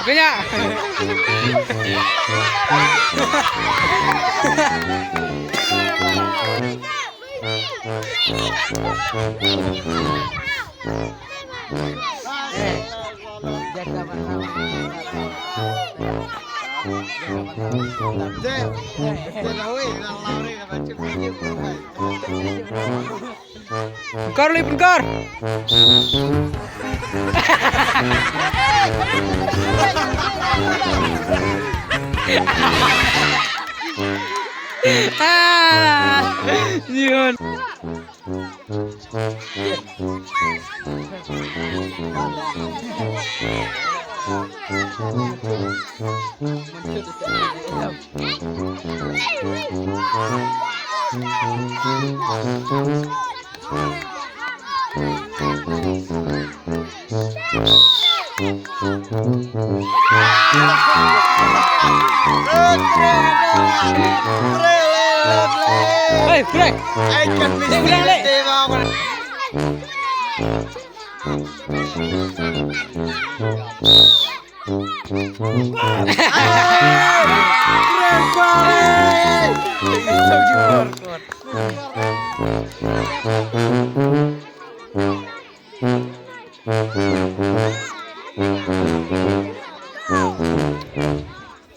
Kayaknya. Pengkor li pengkor. Yun. Hei, break. Ulang, Le.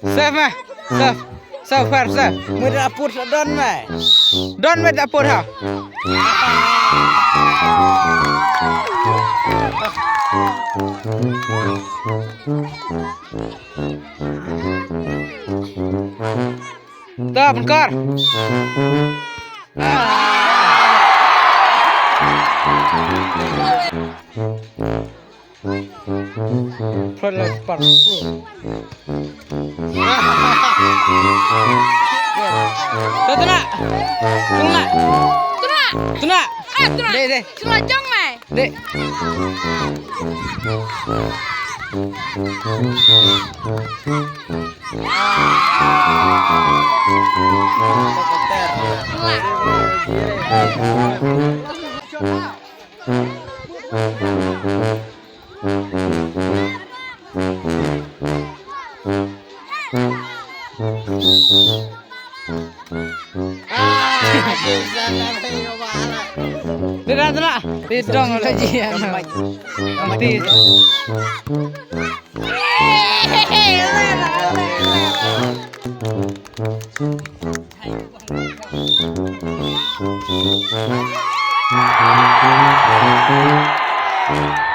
Save mah, save, save fair, save. Mới đã phút đã đơn mày. Don mah tak pun ha. Dah pengkor. Pelan cepat. Tuna. Tuna. Tuna. Tuna. Tuna. Dek. Tuna jong mai. Dek. Tidak, tidak. Tidong lagi ya. Mati. Hehehe.